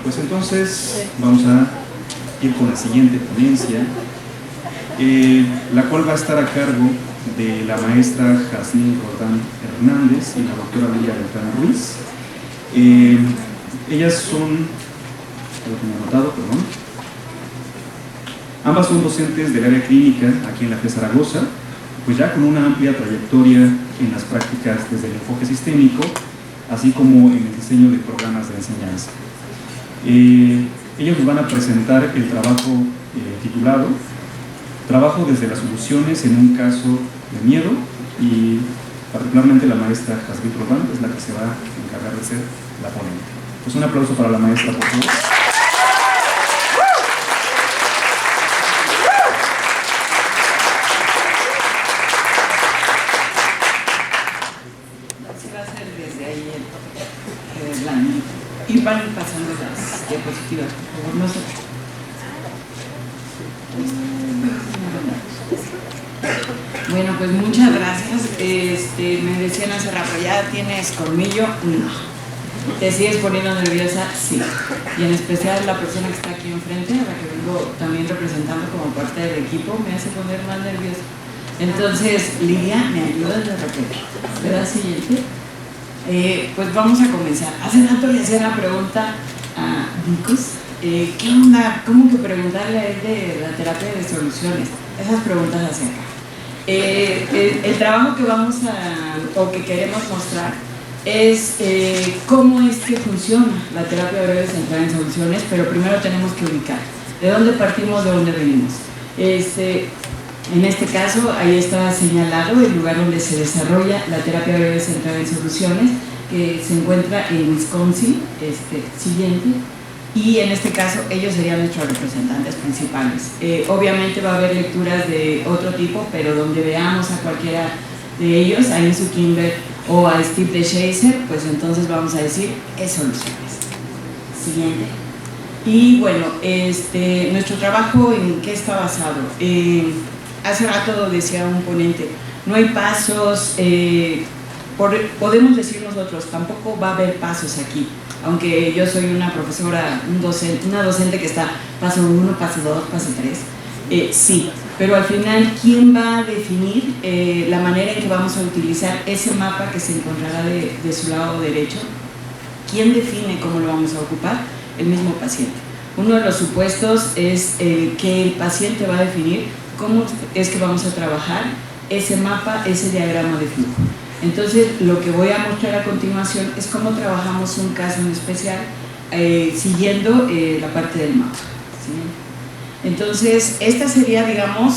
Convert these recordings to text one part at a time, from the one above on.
pues entonces vamos a ir con la siguiente ponencia, la cual va a estar a cargo de la maestra Jazmín Roldán Hernández y la doctora Lilia Beltrán Ruiz. Ellas son, lo tengo anotado, perdón. Ambas son docentes del área clínica aquí en la FES Zaragoza, pues ya con una amplia trayectoria en las prácticas desde el enfoque sistémico, así como en el diseño de programas de enseñanza. Ellos nos van a presentar el trabajo titulado Trabajo desde las soluciones en un caso de miedo, y particularmente la maestra Jazmín Roldán es la que se va a encargar de ser la ponente. Pues un aplauso para la maestra, por favor. Y van pasando las diapositivas, por favor, no sé. Bueno, pues muchas gracias. Me decían hace rato, ¿ya tienes colmillo? No. ¿Te sigues poniendo nerviosa? Sí. Y en especial la persona que está aquí enfrente, a la que vengo también representando como parte del equipo, me hace poner más nerviosa. Entonces, Lidia, ¿me ayudas de repente? ¿Verdad? Siguiente. Pues vamos a comenzar. Hace rato le hacía la pregunta a Vicus, ¿qué onda? ¿Cómo que preguntarle a él de la terapia de soluciones? Esas preguntas hacia acá. El trabajo que vamos a, o que queremos mostrar es cómo es que funciona la terapia breve centrada en soluciones, pero primero tenemos que ubicar de dónde partimos, de dónde venimos. En este caso, ahí está señalado el lugar donde se desarrolla la terapia breve centrada en soluciones, que se encuentra en Wisconsin, siguiente, y en este caso ellos serían nuestros representantes principales. Obviamente va a haber lecturas de otro tipo, pero donde veamos a cualquiera de ellos, a Insoo Kim o a Steve DeShazer, pues entonces vamos a decir es soluciones. Siguiente. Y bueno, nuestro trabajo, ¿en qué está basado? Hace rato decía un ponente, no hay pasos, podemos decir nosotros, tampoco va a haber pasos aquí, aunque yo soy una profesora, una docente que está paso 1, paso 2, paso 3, sí, pero al final, ¿quién va a definir la manera en que vamos a utilizar ese mapa que se encontrará de su lado derecho? ¿Quién define cómo lo vamos a ocupar? El mismo paciente. Uno de los supuestos es que el paciente va a definir cómo es que vamos a trabajar ese mapa, ese diagrama de flujo. Entonces, lo que voy a mostrar a continuación es cómo trabajamos un caso en especial siguiendo la parte del mapa. ¿Sí? Entonces, esta sería, digamos,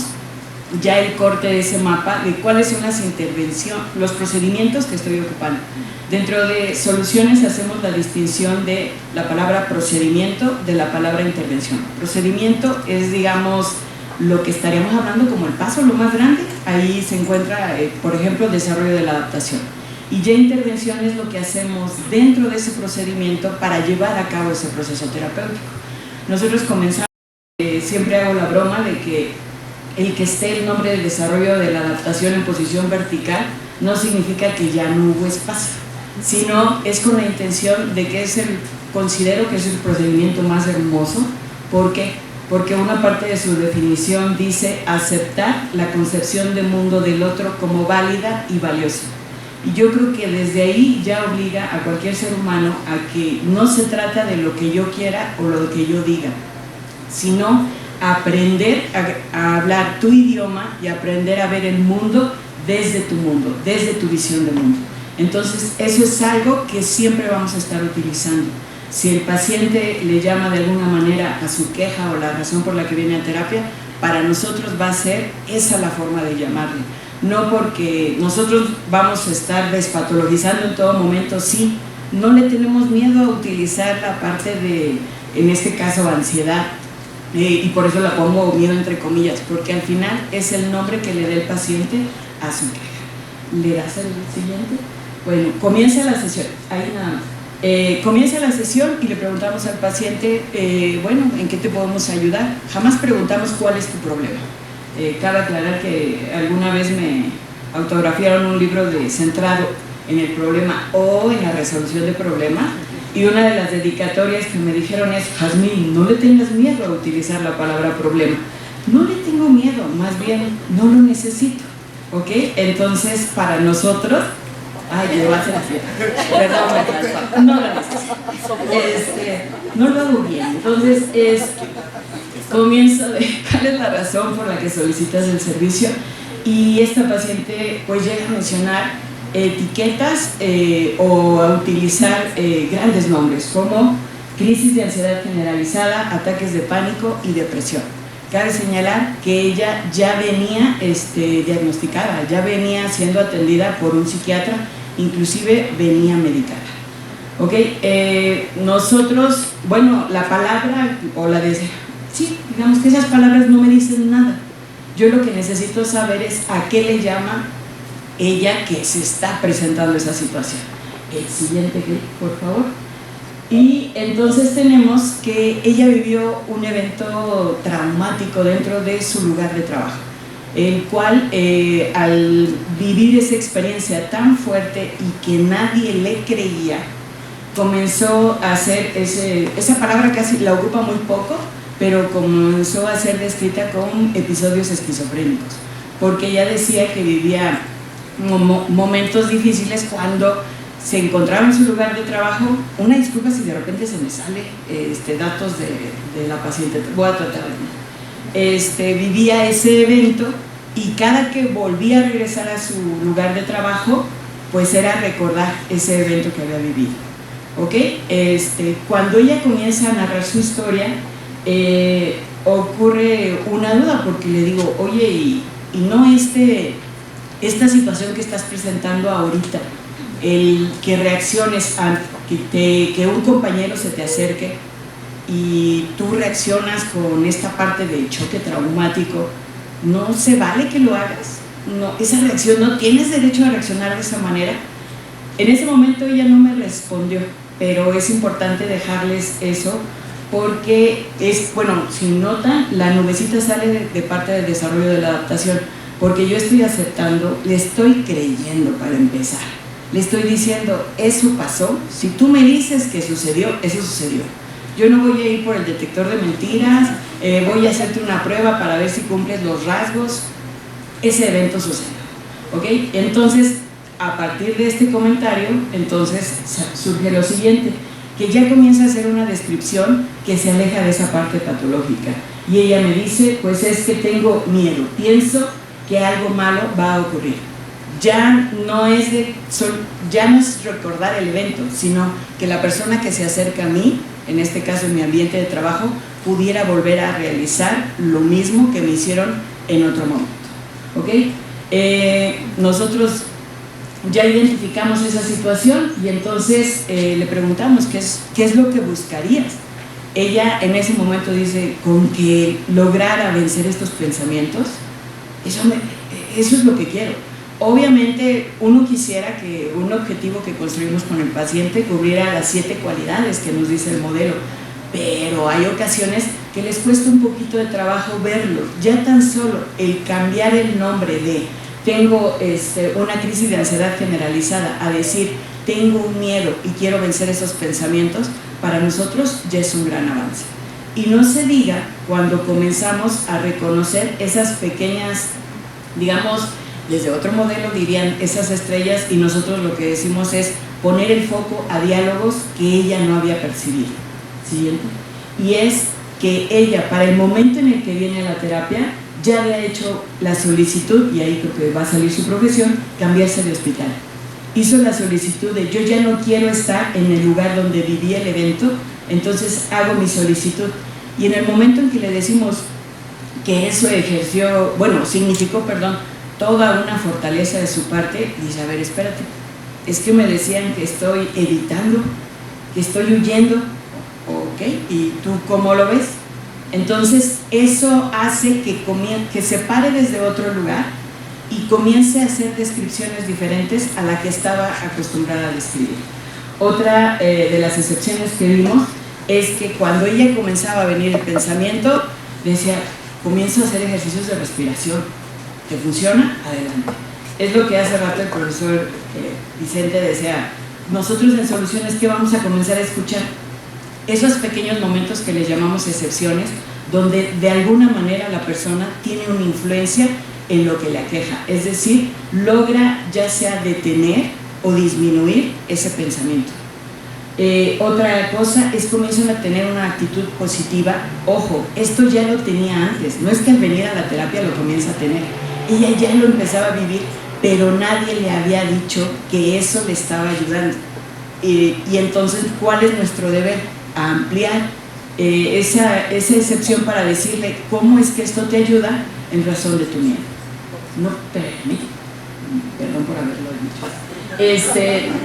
ya el corte de ese mapa de cuáles son las intervenciones, los procedimientos que estoy ocupando. Dentro de soluciones hacemos la distinción de la palabra procedimiento de la palabra intervención. Procedimiento es, digamos, lo que estaríamos hablando como el paso, lo más grande, ahí se encuentra, por ejemplo, el desarrollo de la adaptación. Y ya intervención es lo que hacemos dentro de ese procedimiento para llevar a cabo ese proceso terapéutico. Nosotros comenzamos, siempre hago la broma de que el que esté el nombre del desarrollo de la adaptación en posición vertical no significa que ya no hubo espacio, sino es con la intención de que considero que es el procedimiento más hermoso. ¿Por qué? Porque una parte de su definición dice aceptar la concepción de mundo del otro como válida y valiosa. Y yo creo que desde ahí ya obliga a cualquier ser humano a que no se trata de lo que yo quiera o lo que yo diga, sino aprender a hablar tu idioma y aprender a ver el mundo, desde tu visión de mundo. Entonces, eso es algo que siempre vamos a estar utilizando. Si el paciente le llama de alguna manera a su queja o la razón por la que viene a terapia, para nosotros va a ser esa la forma de llamarle. No porque nosotros vamos a estar despatologizando en todo momento, sí, no le tenemos miedo a utilizar la parte de, en este caso, ansiedad, y por eso la pongo miedo entre comillas, porque al final es el nombre que le dé el paciente a su queja. ¿Le das el siguiente? Bueno, comienza la sesión, ahí nada más. Comienza la sesión y le preguntamos al paciente, bueno, ¿en qué te podemos ayudar? Jamás preguntamos cuál es tu problema. Cabe aclarar que alguna vez me autografiaron un libro centrado en el problema o en la resolución de problemas, y una de las dedicatorias que me dijeron es: Jazmín, no le tengas miedo a utilizar la palabra problema. No le tengo miedo, más bien no lo necesito, ¿ok? Entonces, para nosotros, ay, yo voy a hacer así, perdón, no lo necesito, no lo hago bien. Entonces, comienzo de cuál es la razón por la que solicitas el servicio, y esta paciente pues llega a mencionar etiquetas o a utilizar grandes nombres como crisis de ansiedad generalizada, ataques de pánico y depresión. Cabe señalar que ella ya venía diagnosticada, ya venía siendo atendida por un psiquiatra, inclusive venía medicada. ¿Ok? Nosotros, bueno, la palabra o la de... Sí, digamos que esas palabras no me dicen nada. Yo lo que necesito saber es a qué le llama ella que se está presentando esa situación. El siguiente, por favor. Y entonces tenemos que ella vivió un evento traumático dentro de su lugar de trabajo, el cual al vivir esa experiencia tan fuerte y que nadie le creía, comenzó a hacer esa palabra, casi la ocupa muy poco, pero comenzó a ser descrita con episodios esquizofrénicos, porque ella decía que vivía momentos difíciles cuando se encontraba en su lugar de trabajo. Una disculpa si de repente se me sale datos de la paciente, voy a tratar de vivía ese evento, y cada que volvía a regresar a su lugar de trabajo, pues era recordar ese evento que había vivido. ¿Ok? Cuando ella comienza a narrar su historia, ocurre una duda, porque le digo: oye, y no esta situación que estás presentando ahorita, el que reacciones a que un compañero se te acerque y tú reaccionas con esta parte de choque traumático, ¿no se vale que lo hagas? No, esa reacción, no tienes derecho a reaccionar de esa manera. En ese momento ella no me respondió, pero es importante dejarles eso, porque bueno, si notan, la nubecita sale de parte del desarrollo de la adaptación, porque yo estoy aceptando, le estoy creyendo para empezar. Le estoy diciendo: eso pasó, si tú me dices que sucedió, eso sucedió. Yo no voy a ir por el detector de mentiras, voy a hacerte una prueba para ver si cumples los rasgos. Ese evento sucedió, ¿ok? Entonces, a partir de este comentario, entonces surge lo siguiente, que ya comienza a hacer una descripción que se aleja de esa parte patológica. Y ella me dice: pues es que tengo miedo, pienso que algo malo va a ocurrir. Ya no es recordar el evento, sino que la persona que se acerca a mí, en este caso en mi ambiente de trabajo, pudiera volver a realizar lo mismo que me hicieron en otro momento. ¿Ok? Nosotros ya identificamos esa situación, y entonces le preguntamos ¿qué es lo que buscarías? Ella en ese momento dice: con que lograra vencer estos pensamientos, eso es lo que quiero. Obviamente uno quisiera que un objetivo que construimos con el paciente cubriera las 7 cualidades que nos dice el modelo, pero hay ocasiones que les cuesta un poquito de trabajo verlo. Ya tan solo el cambiar el nombre de tengo una crisis de ansiedad generalizada a decir tengo un miedo y quiero vencer esos pensamientos, para nosotros ya es un gran avance. Y no se diga cuando comenzamos a reconocer esas pequeñas, digamos, desde otro modelo dirían esas estrellas, y nosotros lo que decimos es poner el foco a diálogos que ella no había percibido. Siguiente. Y es que ella, para el momento en el que viene a la terapia, ya había hecho la solicitud, y ahí creo que va a salir su profesión, cambiarse de hospital. Hizo la solicitud de: yo ya no quiero estar en el lugar donde viví el evento, entonces hago mi solicitud. Y en el momento en que le decimos que eso significó toda una fortaleza de su parte, dice: a ver, espérate, es que me decían que estoy evitando, que estoy huyendo, ¿ok? ¿Y tú cómo lo ves? Entonces eso hace que se pare desde otro lugar y comience a hacer descripciones diferentes a la que estaba acostumbrada a describir. Otra de las excepciones que vimos es que cuando ella comenzaba a venir el pensamiento, decía: comienzo a hacer ejercicios de respiración. ¿Te funciona? Adelante. Es lo que hace rato el profesor Vicente decía: nosotros en Soluciones, ¿qué vamos a comenzar a escuchar? Esos pequeños momentos que les llamamos excepciones, donde de alguna manera la persona tiene una influencia en lo que le aqueja, es decir, logra ya sea detener o disminuir ese pensamiento. Otra cosa es comienzan a tener una actitud positiva. Ojo, esto ya lo tenía antes, no es que al venir a la terapia lo comienza a tener, ella ya lo empezaba a vivir, pero nadie le había dicho que eso le estaba ayudando. Y entonces, ¿cuál es nuestro deber? A ampliar esa excepción para decirle cómo es que esto te ayuda en razón de tu miedo. No, perdón por haberlo dicho.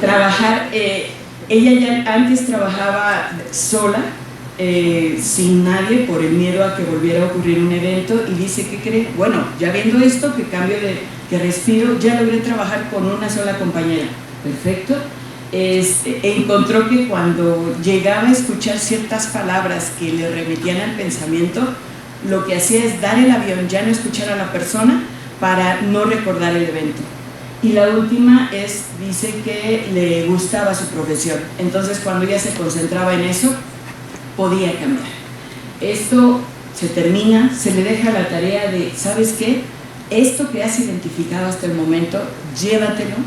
Trabajar, ella ya antes trabajaba sola, sin nadie, por el miedo a que volviera a ocurrir un evento, y dice, ¿qué cree? Bueno, ya viendo esto, que cambio que respiro, ya logré trabajar con una sola compañera. Perfecto. Encontró que cuando llegaba a escuchar ciertas palabras que le remitían al pensamiento, lo que hacía es dar el avión, ya no escuchar a la persona para no recordar el evento. Y la última dice que le gustaba su profesión, entonces cuando ella se concentraba en eso, podía cambiar. Esto se termina, se le deja la tarea de, ¿sabes qué? Esto que has identificado hasta el momento, llévatelo,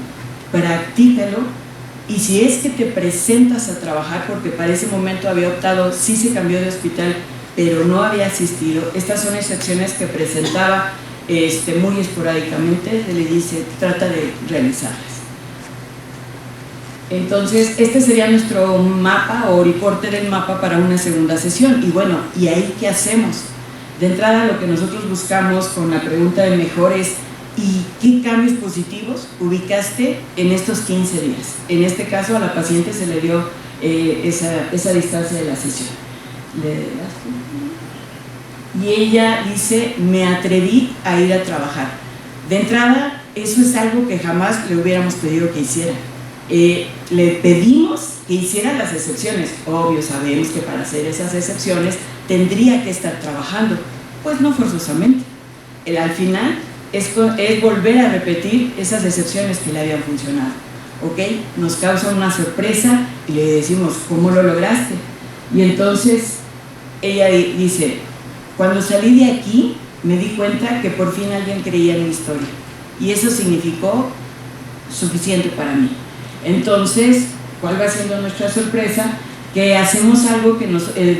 practícalo. Y si es que te presentas a trabajar, porque para ese momento había optado, sí se cambió de hospital, pero no había asistido, estas son excepciones que presentaba muy esporádicamente, se le dice, trata de realizarlas. Entonces, este sería nuestro mapa o reporte del mapa para una segunda sesión. Y bueno, ¿y ahí qué hacemos? De entrada, lo que nosotros buscamos con la pregunta de mejor es, ¿y qué cambios positivos ubicaste en estos 15 días? En este caso a la paciente se le dio esa distancia de la sesión. Y ella dice, me atreví a ir a trabajar. De entrada, eso es algo que jamás le hubiéramos pedido que hiciera. Le pedimos que hiciera las excepciones. Obvio, sabemos que para hacer esas excepciones tendría que estar trabajando. Pues no forzosamente. Al final, es volver a repetir esas excepciones que le habían funcionado, ¿ok? Nos causa una sorpresa y le decimos, ¿cómo lo lograste? Y entonces ella dice, cuando salí de aquí me di cuenta que por fin alguien creía en mi historia y eso significó suficiente para mí. Entonces, ¿cuál va siendo nuestra sorpresa? Que hacemos algo que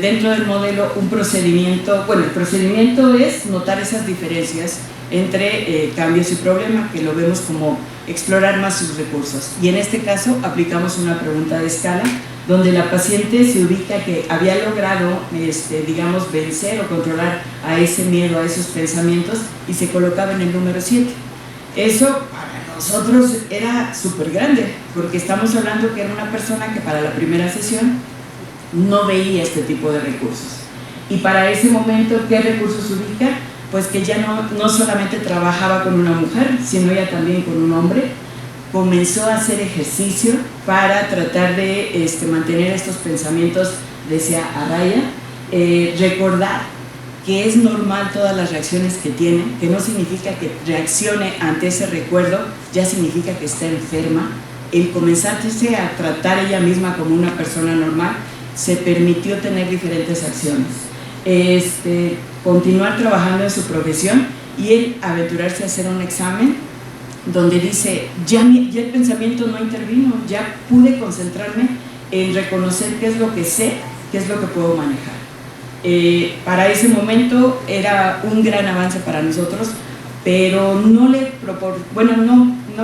dentro del modelo, un procedimiento, bueno, el procedimiento es notar esas diferencias entre cambios y problemas, que lo vemos como explorar más sus recursos. Y en este caso aplicamos una pregunta de escala, donde la paciente se ubica que había logrado, digamos, vencer o controlar a ese miedo, a esos pensamientos, y se colocaba en el número 7. Eso para nosotros era súper grande, porque estamos hablando que era una persona que para la primera sesión no veía este tipo de recursos. Y para ese momento, ¿qué recursos ubica? Pues que ya no solamente trabajaba con una mujer, sino ya también con un hombre. Comenzó a hacer ejercicio para tratar de mantener estos pensamientos, decía, a raya. Recordar que es normal todas las reacciones que tiene, que no significa que reaccione ante ese recuerdo, ya significa que está enferma. El comenzarse a tratar ella misma como una persona normal, se permitió tener diferentes acciones. Continuar trabajando en su profesión y él aventurarse a hacer un examen donde dice, ya el pensamiento no intervino, ya pude concentrarme en reconocer qué es lo que sé, qué es lo que puedo manejar. Para ese momento era un gran avance para nosotros, pero no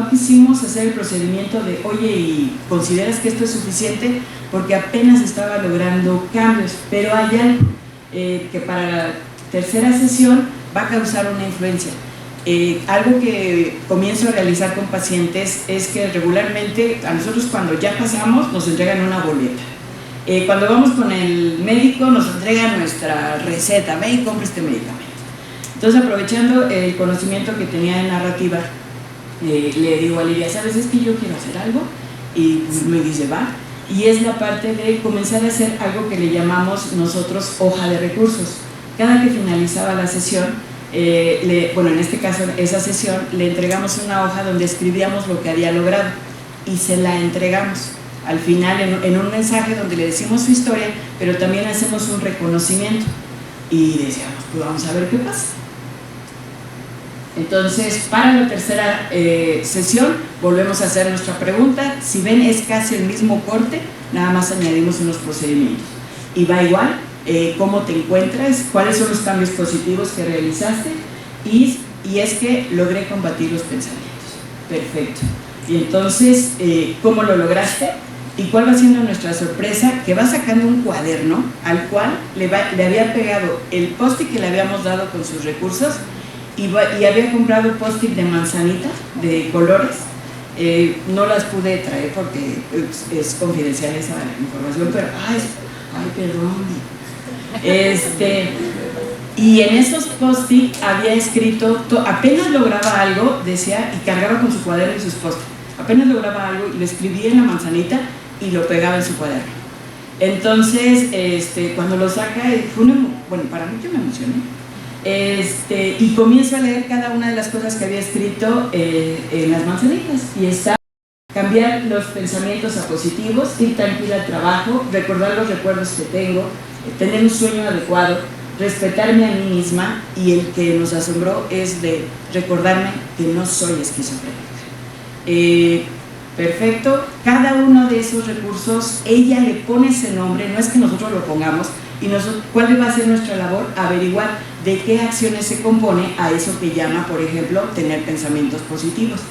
quisimos hacer el procedimiento de, oye, ¿y consideras que esto es suficiente? Porque apenas estaba logrando cambios, pero hay algo que para la tercera sesión va a causar una influencia. Algo que comienzo a realizar con pacientes es que regularmente a nosotros cuando ya pasamos nos entregan una boleta. Cuando vamos con el médico nos entregan nuestra receta, ve y compra este medicamento. Entonces, aprovechando el conocimiento que tenía de narrativa, le digo a Lidia, ¿sabes? Es que yo quiero hacer algo, y me dice, va. Y es la parte de comenzar a hacer algo que le llamamos nosotros hoja de recursos. Cada que finalizaba la sesión, en este caso esa sesión, le entregamos una hoja donde escribíamos lo que había logrado y se la entregamos. al final en un mensaje donde le decimos su historia, pero también hacemos un reconocimiento y decíamos, pues vamos a ver qué pasa. Entonces, para la tercera sesión volvemos a hacer nuestra pregunta. Si ven, es casi el mismo corte, nada más añadimos unos procedimientos y va igual. Cómo te encuentras, cuáles son los cambios positivos que realizaste y es que logré combatir los pensamientos. Perfecto. Y entonces, ¿cómo lo lograste? ¿Y cuál va siendo nuestra sorpresa? Que va sacando un cuaderno al cual le había pegado el post-it que le habíamos dado con sus recursos y había comprado post-it de manzanita, de colores. No las pude traer porque es confidencial esa información, pero ay, perdón. Y en esos post-it había escrito, apenas lograba algo, decía, y cargaba con su cuaderno y sus post-it. Apenas lograba algo y lo escribía en la manzanita y lo pegaba en su cuaderno. Entonces, cuando lo saca, bueno, para mí yo me emocioné. Y comienzo a leer cada una de las cosas que había escrito en las manzanitas. Y está: cambiar los pensamientos a positivos, ir tranquila al trabajo, recordar los recuerdos que tengo, tener un sueño adecuado, respetarme a mí misma, y el que nos asombró es de recordarme que no soy esquizofrénica. Perfecto. Cada uno de esos recursos ella le pone ese nombre, no es que nosotros lo pongamos. Y ¿cuál va a ser nuestra labor? Averiguar de qué acciones se compone a eso que llama, por ejemplo, tener pensamientos positivos.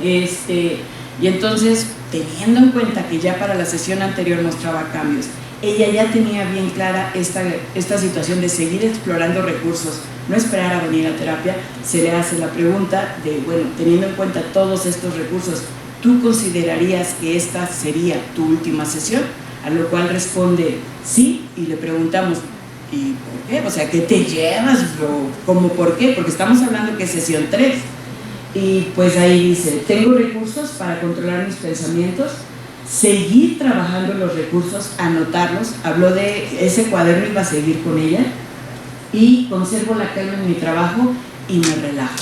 Y entonces, teniendo en cuenta que ya para la sesión anterior mostraba cambios, ella ya tenía bien clara esta situación de seguir explorando recursos, no esperar a venir a terapia. Se le hace la pregunta de, bueno, teniendo en cuenta todos estos recursos, ¿tú considerarías que esta sería tu última sesión? A lo cual responde sí, y le preguntamos, ¿y por qué? O sea, ¿qué te llevas? ¿Cómo por qué? Porque estamos hablando que es sesión 3. Y pues ahí dice, tengo recursos para controlar mis pensamientos, seguir trabajando los recursos, anotarlos. Habló de ese cuaderno, iba a seguir con ella, y conservo la calma en mi trabajo y me relajo.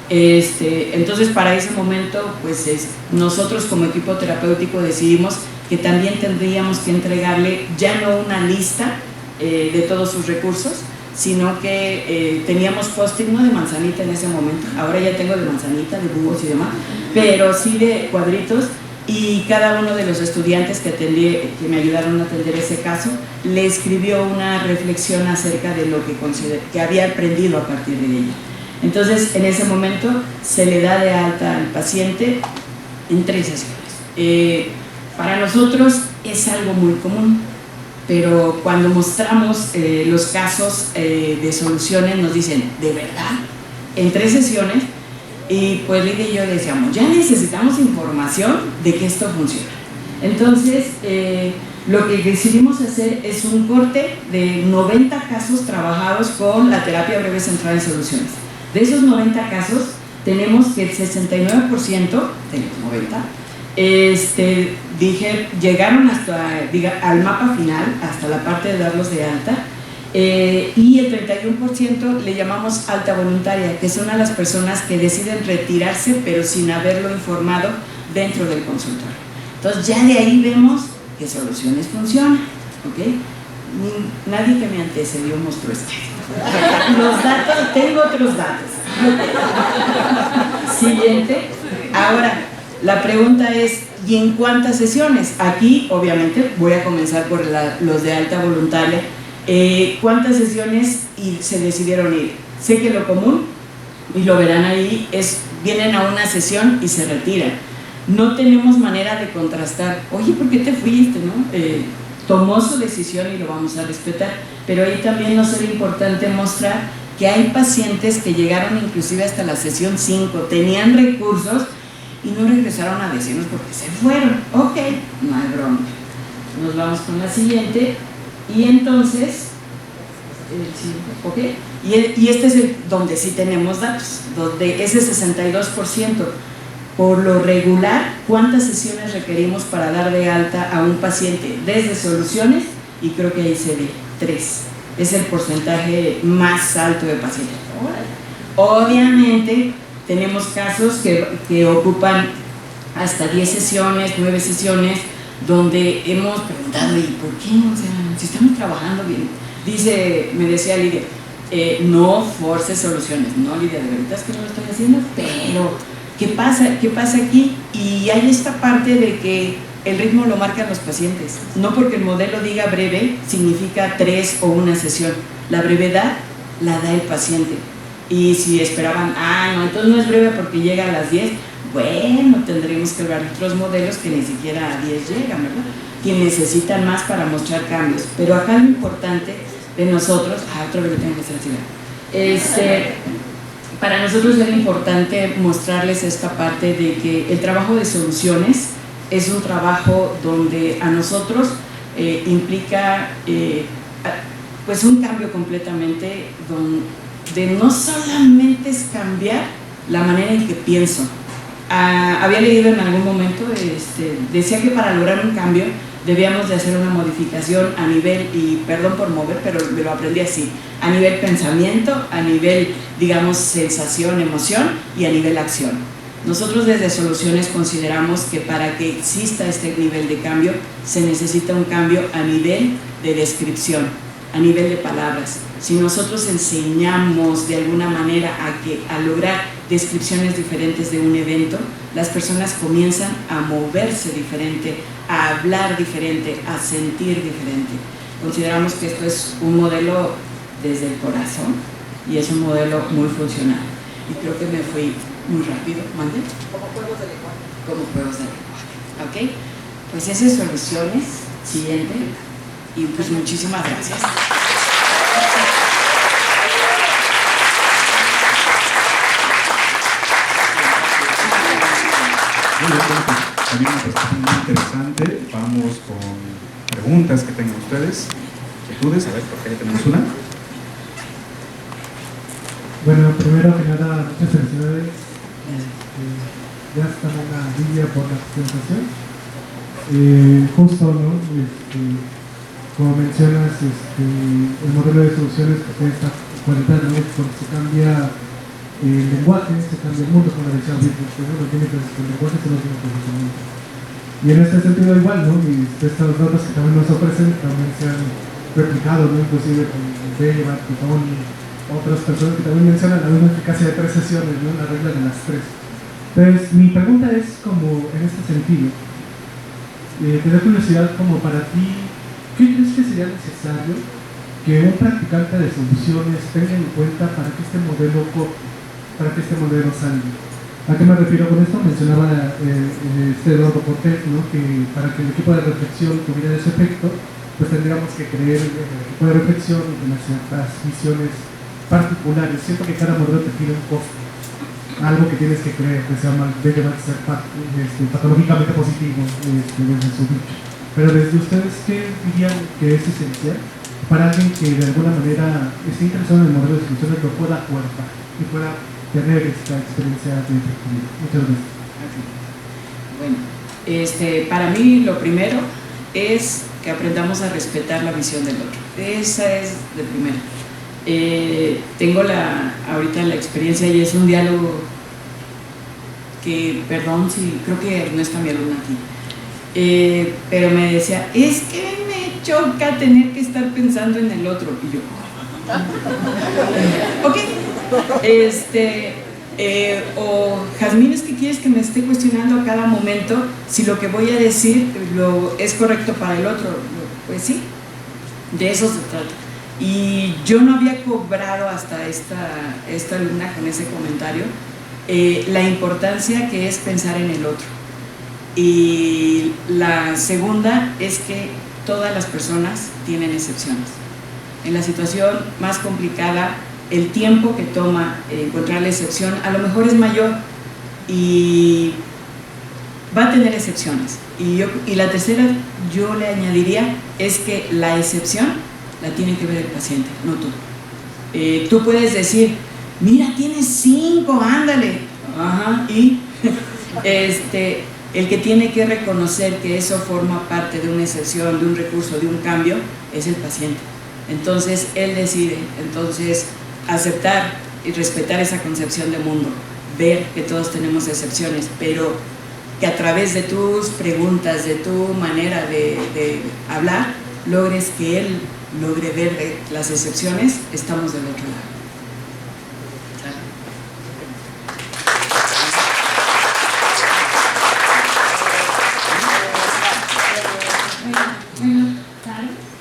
Entonces, para ese momento, pues nosotros como equipo terapéutico decidimos que también tendríamos que entregarle ya no una lista de todos sus recursos, sino que teníamos post-it, no de manzanita en ese momento, ahora ya tengo de manzanita, de búhos y demás, pero sí de cuadritos, y cada uno de los estudiantes que me ayudaron a atender ese caso, le escribió una reflexión acerca de lo que había aprendido a partir de ella. Entonces, en ese momento se le da de alta al paciente en 3 sesiones. Para nosotros es algo muy común, pero cuando mostramos los casos de soluciones nos dicen, ¿de verdad? En 3 sesiones, y pues Lidia y yo decíamos, ya necesitamos información de que esto funciona. Entonces, lo que decidimos hacer es un corte de 90 casos trabajados con la terapia breve centrada en soluciones. De esos 90 casos, tenemos que el 69% de los 90 llegaron al mapa final, hasta la parte de darlos de alta, y el 31% le llamamos alta voluntaria, que son a las personas que deciden retirarse pero sin haberlo informado dentro del consultorio. Entonces ya de ahí vemos que soluciones funcionan, ¿ok? Nadie que me antecedió mostró esto. Los datos, tengo otros datos. Siguiente. Ahora, la pregunta es, ¿y en cuántas sesiones? Aquí, obviamente, voy a comenzar por los de alta voluntaria. ¿Cuántas sesiones se decidieron ir? Sé que lo común, y lo verán ahí, vienen a una sesión y se retiran. No tenemos manera de contrastar, oye, ¿por qué te fuiste? ¿No? Tomó su decisión y lo vamos a respetar, pero ahí también nos era importante mostrar que hay pacientes que llegaron inclusive hasta la sesión 5, tenían recursos y no regresaron a decirnos porque se fueron. Ok, no hay broma. Nos vamos con la siguiente. Y entonces, okay, y este es donde sí tenemos datos, donde ese 62%, por lo regular, ¿cuántas sesiones requerimos para dar de alta a un paciente desde soluciones? Y creo que ahí se ve 3, es el porcentaje más alto de pacientes. Obviamente tenemos casos que ocupan hasta 10 sesiones, 9 sesiones, donde hemos preguntado, ¿y por qué no? O sea, si estamos trabajando bien. Me decía Lidia, no forces soluciones. No, Lidia, de verdad es que no lo estoy haciendo, pero ¿qué pasa aquí? Y hay esta parte de que el ritmo lo marcan los pacientes. No porque el modelo diga breve, significa 3 o una sesión. La brevedad la da el paciente. Y si esperaban, no, entonces no es breve porque llega a las 10, bueno, tendremos que ver otros modelos que ni siquiera a 10 llegan, ¿verdad? Que necesitan más para mostrar cambios. Pero acá lo importante de nosotros, otra vez lo tengo que hacer así, para nosotros es importante mostrarles esta parte de que el trabajo de soluciones es un trabajo donde a nosotros implica pues un cambio completamente donde no solamente es cambiar la manera en que pienso. Había leído en algún momento, decía que para lograr un cambio debíamos de hacer una modificación a nivel, y perdón por mover, pero me lo aprendí así, a nivel pensamiento, a nivel, digamos, sensación, emoción y a nivel acción. Nosotros desde Soluciones consideramos que para que exista este nivel de cambio se necesita un cambio a nivel de descripción, a nivel de palabras. Si nosotros enseñamos de alguna manera a lograr descripciones diferentes de un evento, las personas comienzan a moverse diferente, a hablar diferente, a sentir diferente. Consideramos que esto es un modelo desde el corazón y es un modelo muy funcional. Y creo que me fui muy rápido, ¿mande? Como juegos de lenguaje. Como juegos de lenguaje, ¿ok? Pues esas Soluciones, siguiente, y pues muchísimas gracias. Muy bien, bueno, pues también una presentación muy interesante. Vamos con preguntas que tengan ustedes, inquietudes. A ver, por qué tenemos una. Bueno, primero que nada, muchas felicidades. Ya está una Lidia por la presentación. Justo, ¿no? Como mencionas, el modelo de soluciones que tiene esta cualidad, ¿no? Cuando se cambia el lenguaje, se cambia el mundo, como decía Whitney, ¿no? Tiene que el lenguaje se lo tiene pensamiento. Y en este sentido igual, ¿no? Y estos datos que también nos ofrecen también se han replicado, ¿no? Inclusive con Beva, Pitón y otras personas que también mencionan la misma eficacia de 3 sesiones, ¿no? La regla de las 3. Entonces, mi pregunta es como en este sentido, te da curiosidad como para ti, ¿qué crees que sería necesario que un practicante de soluciones tenga en cuenta para que este modelo salga? ¿A qué me refiero con esto? Mencionaba Eduardo Cortés, ¿no? Que para que el equipo de reflexión tuviera ese efecto, pues tendríamos que creer en el equipo de reflexión y en ciertas visiones particulares. Siento que cada modelo te pide un costo, algo que tienes que creer, que sea mal, de que va a ser patológicamente positivo desde su dicho. Pero desde ustedes, ¿qué dirían que es esencial para alguien que de alguna manera esté interesado en el modelo de soluciones, lo pueda aportar y pueda tener esta experiencia de efectividad? Muchas gracias. Bueno, para mí lo primero es que aprendamos a respetar la visión del otro. Esa es de primero. Tengo ahorita la experiencia y es un diálogo que, perdón si creo que no está mi alumna aquí, pero me decía, es que me choca tener que estar pensando en el otro. Y yo, ok, o Jazmín, es que quieres que me esté cuestionando a cada momento si lo que voy a decir es correcto para el otro. Pues sí, de eso se trata. Y yo no había cobrado hasta esta alumna con ese comentario la importancia que es pensar en el otro. Y la segunda es que todas las personas tienen excepciones. En la situación más complicada, el tiempo que toma encontrar la excepción a lo mejor es mayor y va a tener excepciones. Y la tercera, yo le añadiría, es que la excepción la tiene que ver el paciente, no tú. Tú puedes decir, mira, tienes 5, ándale. Ajá, y el que tiene que reconocer que eso forma parte de una excepción, de un recurso, de un cambio, es el paciente. Entonces, él decide, aceptar y respetar esa concepción de mundo, ver que todos tenemos excepciones, pero que a través de tus preguntas, de tu manera de hablar, logres que él logre ver las excepciones, estamos del otro lado.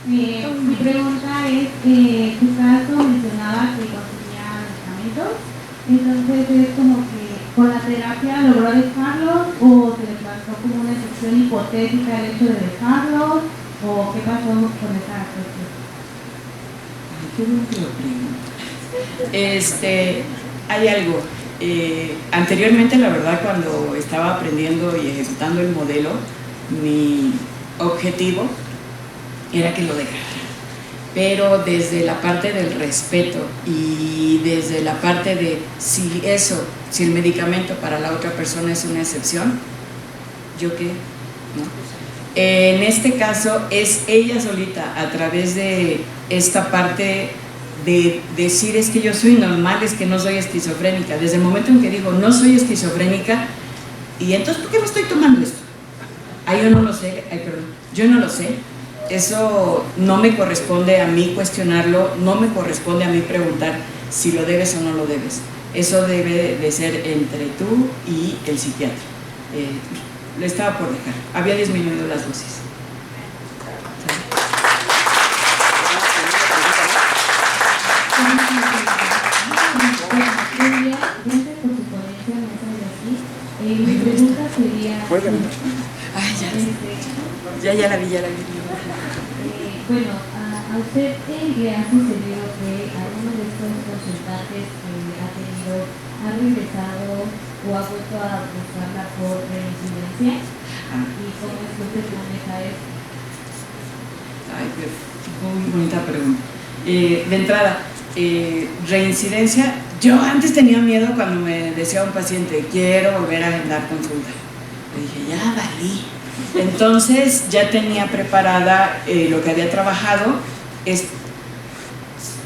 Mi pregunta es, tu caso mencionaba que consumía medicamentos, entonces es como que con la terapia logró dejarlos o se le pasó como una excepción hipotética el hecho de dejarlos o qué pasó con esa cuestión. Qué buena pregunta. Hay algo. Anteriormente, la verdad, cuando estaba aprendiendo y ejecutando el modelo, mi objetivo era que lo dejara, pero desde la parte del respeto y desde la parte de si el medicamento para la otra persona es una excepción, ¿yo qué? ¿No? En este caso es ella solita, a través de esta parte de decir es que yo soy normal, es que no soy esquizofrénica. Desde el momento en que digo no soy esquizofrénica, y entonces ¿por qué me estoy tomando esto? Yo no lo sé, yo no lo sé. Eso no me corresponde a mí cuestionarlo, no me corresponde a mí preguntar si lo debes o no lo debes. Eso debe de ser entre tú y el psiquiatra. Lo estaba por dejar, había disminuido las dosis. Mi pregunta sería... Ya la vi. Bueno, a usted le ha sucedido que alguno de estos consultantes que ha tenido ha regresado o ha vuelto a buscarla por reincidencia, y cómo es que usted maneja eso. Muy bonita pregunta. De entrada, reincidencia, yo antes tenía miedo cuando me decía un paciente quiero volver a agendar consulta. Le dije ya valí. Entonces ya tenía preparada lo que había trabajado.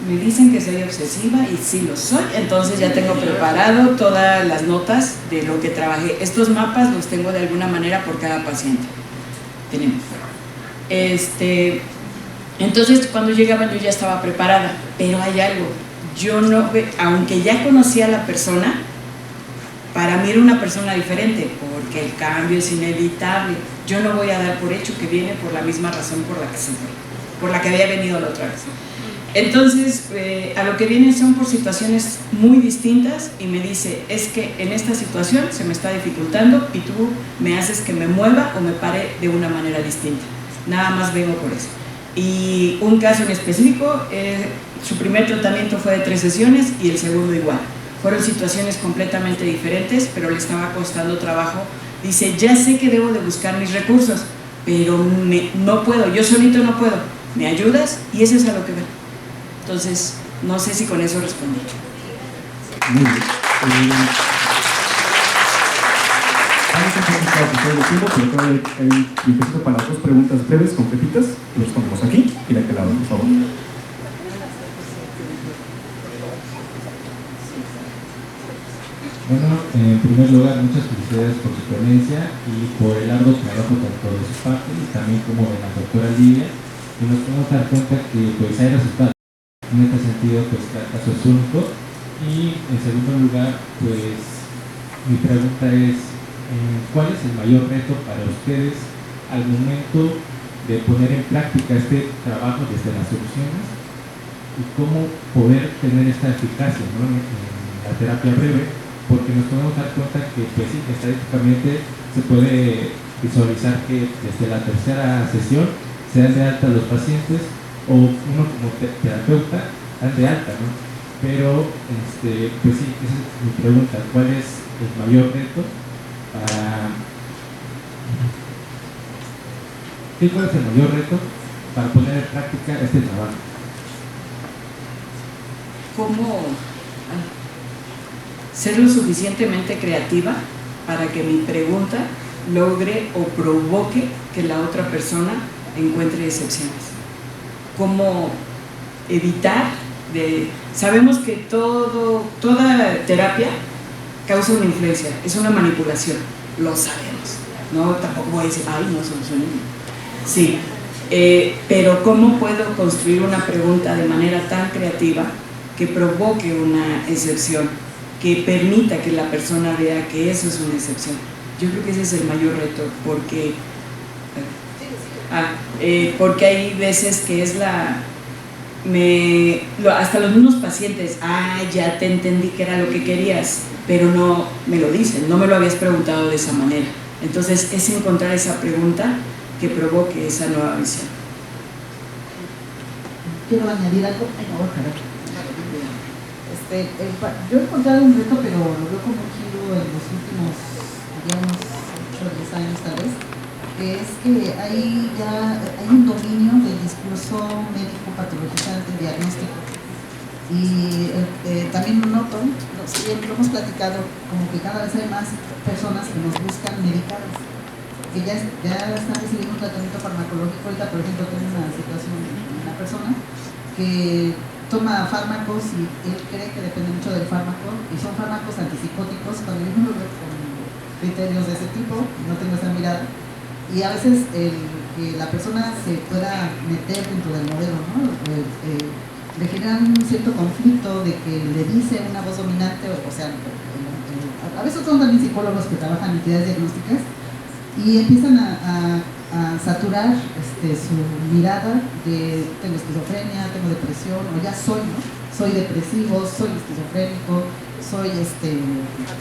Me dicen que soy obsesiva y sí lo soy, entonces ya tengo preparado todas las notas de lo que trabajé. Estos mapas los tengo de alguna manera por cada paciente. Tenemos. Entonces cuando llegaban yo ya estaba preparada, pero hay algo. Yo no, aunque ya conocía a la persona, para mí era una persona diferente, porque el cambio es inevitable. Yo no voy a dar por hecho que viene por la misma razón por la que se fue, por la que había venido la otra vez. Entonces, a lo que vienen son por situaciones muy distintas y me dice, es que en esta situación se me está dificultando y tú me haces que me mueva o me pare de una manera distinta. Nada más vengo por eso. Y un caso en específico, su primer tratamiento fue de 3 sesiones y el segundo igual. Fueron situaciones completamente diferentes, pero le estaba costando trabajo. Dice, ya sé que debo de buscar mis recursos, pero no puedo, yo solito no puedo. ¿Me ayudas? Y eso es a lo que veo. Entonces, no sé si con eso respondí. Muy bien. Vamos a empezar a pasar el tiempo, pero todavía hay tiempo para las 2 preguntas breves, completitas. Los ponemos aquí y de aquel lado, por favor. Bueno, en primer lugar, muchas felicidades por su ponencia y por el arduo trabajo tanto de su parte y también como de la doctora Lidia. Y nos podemos dar cuenta que pues hay resultados. En este sentido, pues cada caso es único. Y en segundo lugar, pues mi pregunta es, ¿cuál es el mayor reto para ustedes al momento de poner en práctica este trabajo desde las soluciones? Y cómo poder tener esta eficacia, ¿no?, en la terapia breve, porque nos podemos dar cuenta que pues sí, estadísticamente se puede visualizar que desde la 3ª sesión se dan de alta los pacientes o uno como terapeuta dan de alta, ¿no? Pero pues sí, esa es mi pregunta, ¿cuál es el mayor reto ¿cuál es el mayor reto para poner en práctica este trabajo? ¿Cómo ser lo suficientemente creativa para que mi pregunta logre o provoque que la otra persona encuentre excepciones? ¿Cómo evitar sabemos que toda terapia causa una influencia, es una manipulación, lo sabemos. No, tampoco voy a decir, ay, no solucioné. Sí, pero ¿cómo puedo construir una pregunta de manera tan creativa que provoque una excepción, que permita que la persona vea que eso es una excepción? Yo creo que ese es el mayor reto, porque hay veces que es hasta los mismos pacientes, ya te entendí que era lo que querías, pero no me lo dicen, no me lo habías preguntado de esa manera. Entonces es encontrar esa pregunta que provoque esa nueva visión. Quiero añadir algo. Yo he encontrado un reto, pero lo veo como un giro en los últimos, digamos, 8 o 10 años tal vez, que es que hay un dominio del discurso médico patologizante, diagnóstico. Y también lo noto, siempre lo hemos platicado, como que cada vez hay más personas que nos buscan medicados, que ya están recibiendo un tratamiento farmacológico. Ahorita, por ejemplo, tengo una situación de una persona que toma fármacos y él cree que depende mucho del fármaco, y son fármacos antipsicóticos, cuando yo no lo veo con criterios de ese tipo, no tengo esa mirada, y a veces que la persona se pueda meter dentro del modelo, ¿no? Le generan un cierto conflicto de que le dice una voz dominante, o sea, a veces son también psicólogos que trabajan en entidades diagnósticas, y empiezan a saturar su mirada de tengo esquizofrenia, tengo depresión, o ya soy, ¿no? Soy depresivo, soy esquizofrénico, soy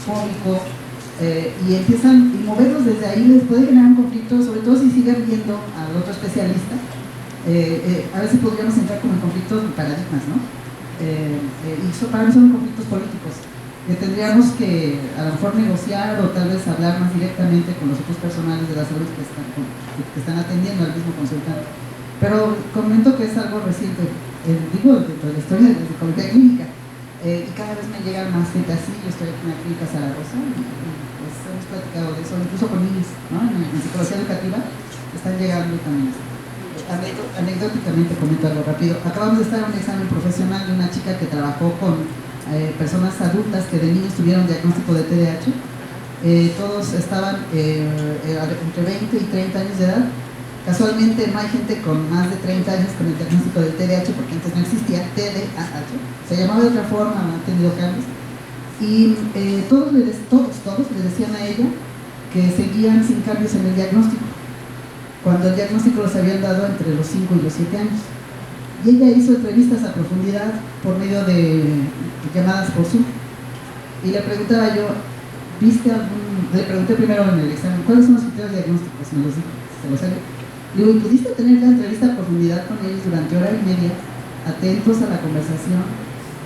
fóbico, y empiezan, y moverlos desde ahí les puede generar un conflicto, sobre todo si siguen viendo al otro especialista. A veces podríamos entrar como en conflictos de paradigmas, ¿no? Y para mí son conflictos políticos, que tendríamos que a lo mejor negociar o tal vez hablar más directamente con los otros personales de la salud que están atendiendo al mismo consultante. Pero comento que es algo reciente, digo, dentro de la historia de la psicología clínica, y cada vez me llegan más gente así. Yo estoy aquí en la clínica Zaragoza y pues hemos platicado de eso, incluso con niños, ¿no? En psicología educativa están llegando también. Anecdóticamente comento algo rápido. Acabamos de estar en un examen profesional de una chica que trabajó con personas adultas que de niños tuvieron diagnóstico de TDAH. Todos estaban entre 20 y 30 años de edad. Casualmente no hay gente con más de 30 años con el diagnóstico del TDAH, porque antes no existía TDAH, se llamaba de otra forma, ha tenido cambios. Y todos le decían a ella que seguían sin cambios en el diagnóstico, cuando el diagnóstico los habían dado entre los 5 y los 7 años. Y ella hizo entrevistas a profundidad por medio de llamadas por Zoom. Y le preguntaba yo, le pregunté primero en el examen, ¿cuáles son los criterios diagnósticos? Me los dijo, se los sabía. Le digo, ¿y pudiste tener la entrevista a profundidad con ellos durante hora y media, atentos a la conversación,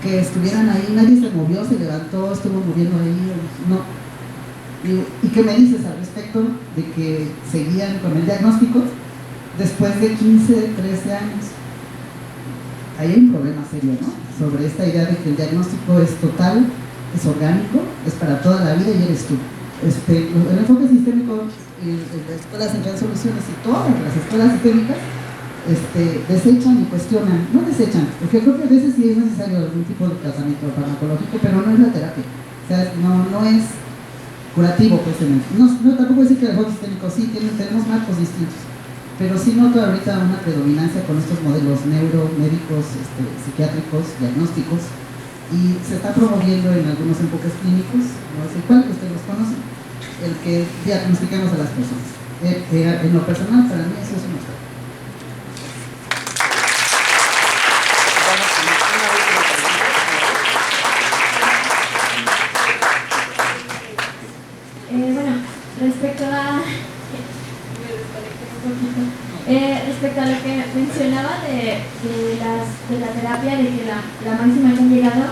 que estuvieran ahí, nadie se movió, se levantó, estuvo moviendo ahí? No. ¿Y qué me dices al respecto de que seguían con el diagnóstico después de 15, 13 años? Ahí hay un problema serio, ¿no? Sobre esta idea de que el diagnóstico es total, es orgánico, es para toda la vida y eres tú. El enfoque sistémico y las escuelas centrales de soluciones y todas las escuelas sistémicas desechan y cuestionan, no desechan, porque creo que a veces sí es necesario algún tipo de tratamiento farmacológico, pero no es la terapia, o sea, no es curativo, pues. No, tampoco decir que el enfoque sistémico sí, tenemos marcos distintos, pero sí noto ahorita una predominancia con estos modelos neuromédicos, psiquiátricos, diagnósticos, y se está promoviendo en algunos enfoques clínicos, no sé cuál, que ustedes los conocen, el que diagnostiquemos a las personas. En lo personal, para mí eso es un obstáculo. Bueno, respecto a lo que mencionaba de la terapia, de que la máxima que han llegado,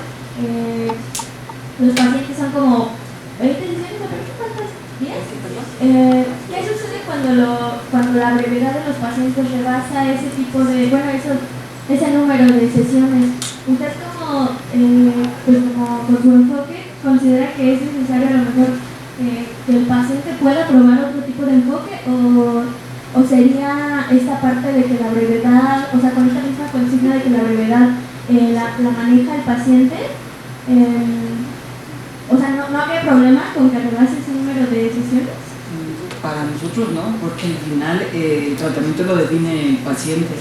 los pacientes son como 20 sesiones, ¿cuántas? ¿10? ¿Qué sucede cuando la brevedad de los pacientes rebasa ese tipo de, ese número de sesiones? ¿Usted como con su enfoque considera que es necesario a lo mejor que el paciente pueda probar otro tipo de enfoque, o sería esta parte de que la brevedad, o sea, con esta misma consigna de que la brevedad la maneja el paciente? O sea, ¿no habría problema con que rebase ese número de sesiones? para nosotros no, porque al final el tratamiento lo define el paciente.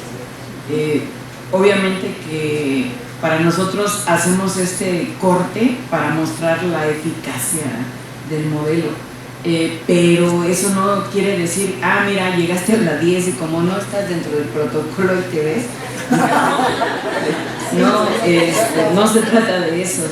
Obviamente que para nosotros hacemos este corte para mostrar la eficacia del modelo, pero eso no quiere decir, mira, llegaste a la 10 y como no estás dentro del protocolo y te ves. No se trata de eso.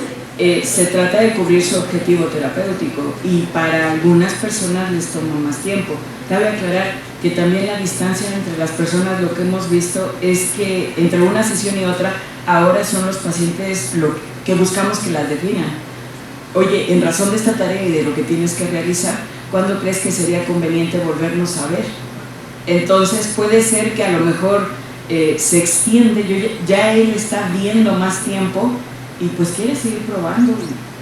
Se trata de cubrir su objetivo terapéutico y para algunas personas les toma más tiempo. Cabe aclarar que también la distancia entre las personas, lo que hemos visto es que entre una sesión y otra, ahora son los pacientes lo que buscamos que las definan. Oye, en razón de esta tarea y de lo que tienes que realizar, ¿cuándo crees que sería conveniente volvernos a ver? Entonces puede ser que a lo mejor se extiende, ya él está viendo más tiempo y pues quiere seguir probando,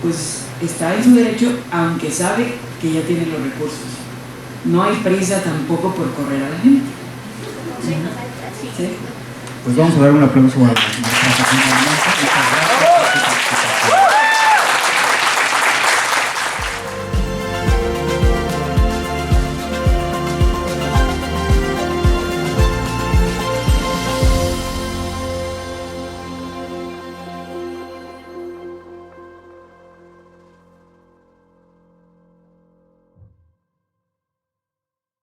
pues está en su derecho, aunque sabe que ya tiene los recursos. No hay prisa tampoco por correr a la gente. ¿Sí? Pues vamos a dar un aplauso a la